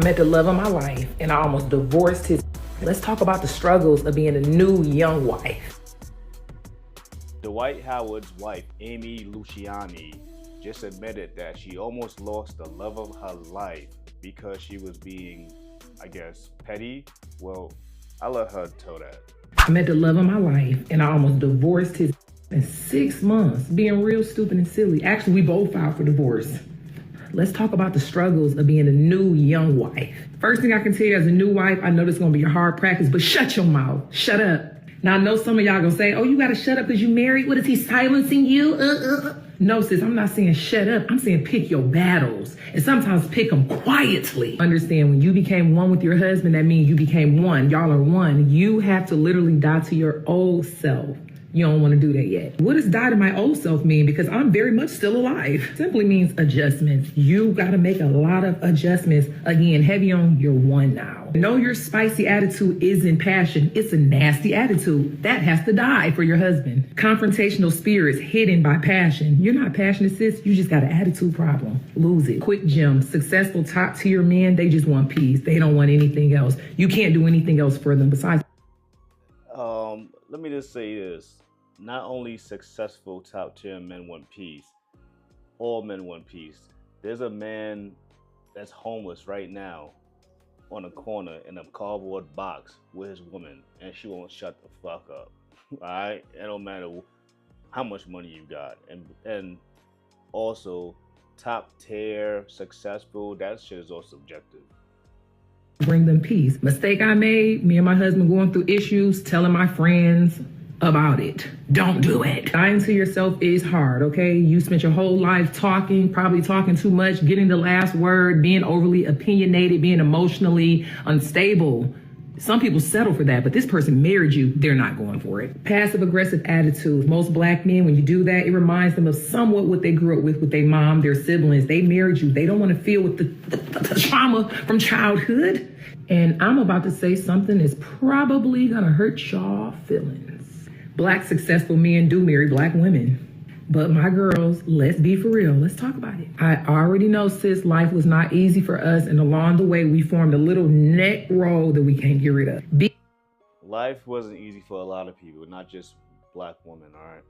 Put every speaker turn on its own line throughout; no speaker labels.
I met the love of my life and I almost divorced his. Let's talk about the struggles of being a new young wife.
Dwight Howards' wife, Amy Luciani, just admitted that she almost lost the love of her life because she was being, I guess, petty. Well, I'll let her tell that.
I met the love of my life and I almost divorced his in 6 months, being real stupid and silly. Actually, we both filed for divorce. Let's talk about the struggles of being a new young wife. First thing I can tell you as a new wife, I know this is gonna be a hard practice, but shut your mouth, shut up. Now I know some of y'all gonna say, oh, you gotta shut up because you married? What, is he silencing you? No, sis, I'm not saying shut up. I'm saying pick your battles and sometimes pick them quietly. Understand, when you became one with your husband, that means you became one. Y'all are one. You have to literally die to your old self. You don't want to do that yet. What does die to my old self mean? Because I'm very much still alive. Simply means adjustments. You got to make a lot of adjustments. Again, heavy on your one now. Know your spicy attitude isn't passion. It's a nasty attitude. That has to die for your husband. Confrontational spirits hidden by passion. You're not passionate, sis. You just got an attitude problem. Lose it. Quick gems. Successful top tier men, they just want peace. They don't want anything else. You can't do anything else for them besides.
Let me just say this. Not only successful top tier men want peace, all men want peace. There's a man that's homeless right now on a corner in a cardboard box with his woman, and she won't shut the fuck up. All right? It don't matter how much money you got. And also, top tier, successful, that shit is all subjective.
Bring them peace. Mistake I made, me and my husband going through issues, telling my friends about it. Don't do it. Dying to yourself is hard, okay? You spent your whole life talking, probably talking too much, getting the last word, being overly opinionated, being emotionally unstable. Some people settle for that, but this person married you, they're not going for it. Passive aggressive attitude. Most black men, when you do that, it reminds them of somewhat what they grew up with their mom, their siblings. They married you. They don't want to feel with the trauma from childhood. And I'm about to say something that's probably gonna hurt y'all feelings. Black successful men do marry black women. But my girls, let's be for real. Let's talk about it. I already know, sis, life was not easy for us. And along the way, we formed a little neck roll that we can't get rid of.
Life wasn't easy for a lot of people, not just black women, all right?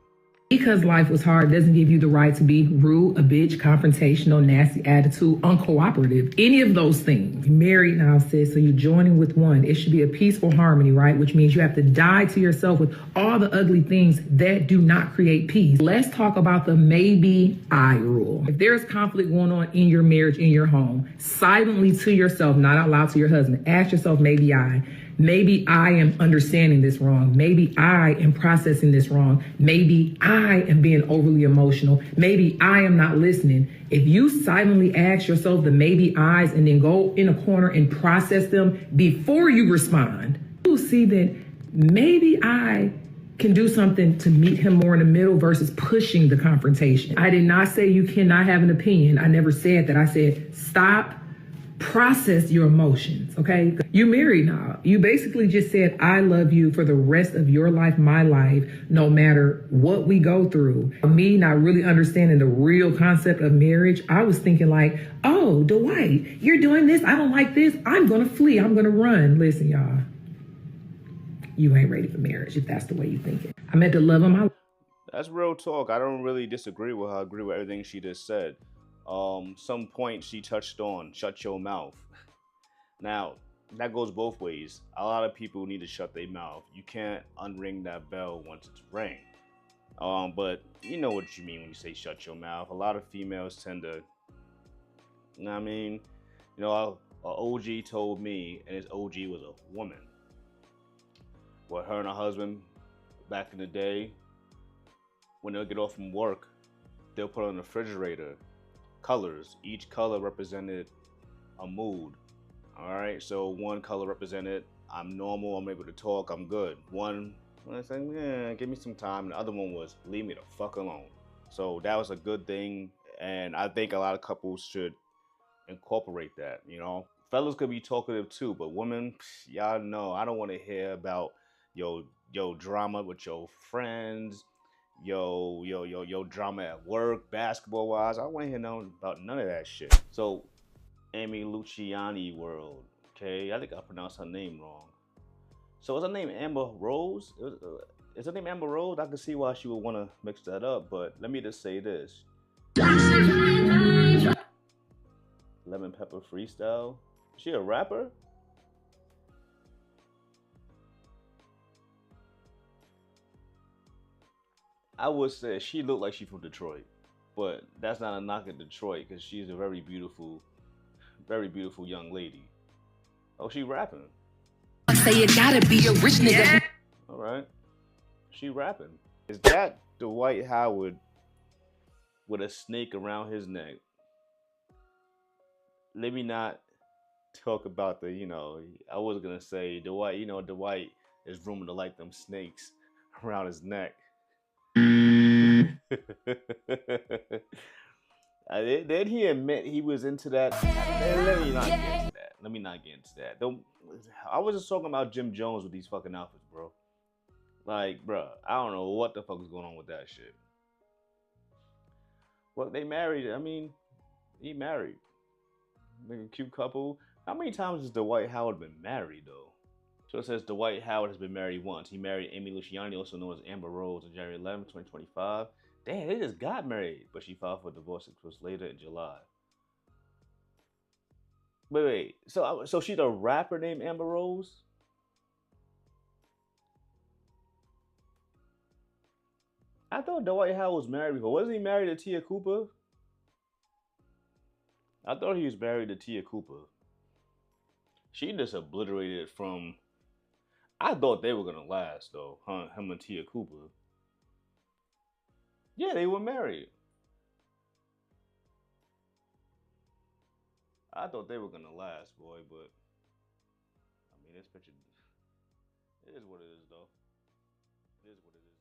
Because life was hard doesn't give you the right to be rude, a bitch, confrontational, nasty attitude, uncooperative, any of those things. You're married now, sis, so you're joining with one. It should be a peaceful harmony, right? Which means you have to die to yourself with all the ugly things that do not create peace. Let's talk about the maybe I rule. If there's conflict going on in your marriage, in your home, silently to yourself, not out loud to your husband, ask yourself, maybe I. Maybe I am understanding this wrong. Maybe I am processing this wrong. Maybe I am being overly emotional. Maybe I am not listening. If you silently ask yourself the maybe I's and then go in a corner and process them before you respond, you'll see that maybe I can do something to meet him more in the middle versus pushing the confrontation. I did not say you cannot have an opinion. I never said that. I said stop. Process your emotions, okay? You married now. You basically just said, I love you for the rest of your life, my life, no matter what we go through. Me not really understanding the real concept of marriage, I was thinking like, oh, Dwight, you're doing this. I don't like this. I'm going to flee. I'm going to run. Listen, y'all, you ain't ready for marriage if that's the way you think it. I met the love of my life.
That's real talk. I don't really disagree with her. I agree with everything she just said. Some point she touched on, shut your mouth. Now, that goes both ways. A lot of people need to shut their mouth. You can't unring that bell once it's rang. But you know what you mean when you say shut your mouth. A lot of females tend to, you know what I mean? You know, a OG told me, and his OG was a woman. Well, her and her husband, back in the day, when they'll get off from work, they'll put on the refrigerator colors. Each color represented a mood. All right, so one color represented I'm normal, I'm able to talk, I'm good. One was saying, yeah, give me some time. And the other one was leave me the fuck alone. So that was a good thing, and I think a lot of couples should incorporate that. You know, fellas could be talkative too, but women, y'all know I don't want to hear about yo drama with your friends, yo drama at work, basketball wise. I don't want to hear about none of that shit. So Amy Luciani world. Okay, I think I pronounced her name wrong. So is her name Amber Rose? Is her name Amber Rose? I can see why she would want to mix that up, but let me just say this: Lemon Pepper Freestyle. Is she a rapper? I would say she looked like she from Detroit, but that's not a knock at Detroit because she's a very beautiful young lady. Oh, she rapping.
Say it gotta be a rich nigga.
All right, she rapping. Is that Dwight Howard with a snake around his neck? Let me not talk about the, I was gonna say Dwight. Dwight is rumored to like them snakes around his neck. Did he admit he was into that? Let me not get into that. Let me not get into that. Don't. I was just talking about Jim Jones with these fucking outfits, bro. Like, bro, I don't know what the fuck is going on with that shit. Well, they married. I mean, he married. Like a cute couple. How many times has Dwight Howard been married though? So it says Dwight Howard has been married once. He married Amy Luciani, also known as Amber Rose, on January 11th, 2025. Damn, they just got married, but she filed for divorce 6 months later in July. Wait. So she's a rapper named Amber Rose? I thought Dwight Howard was married before. Wasn't he married to Tia Cooper? I thought he was married to Tia Cooper. She just obliterated it from. I thought they were gonna last though, huh? Him and Tia Cooper. Yeah, they were married. I thought they were gonna last, boy, but I mean, this picture. It is what it is, though. It is what it is.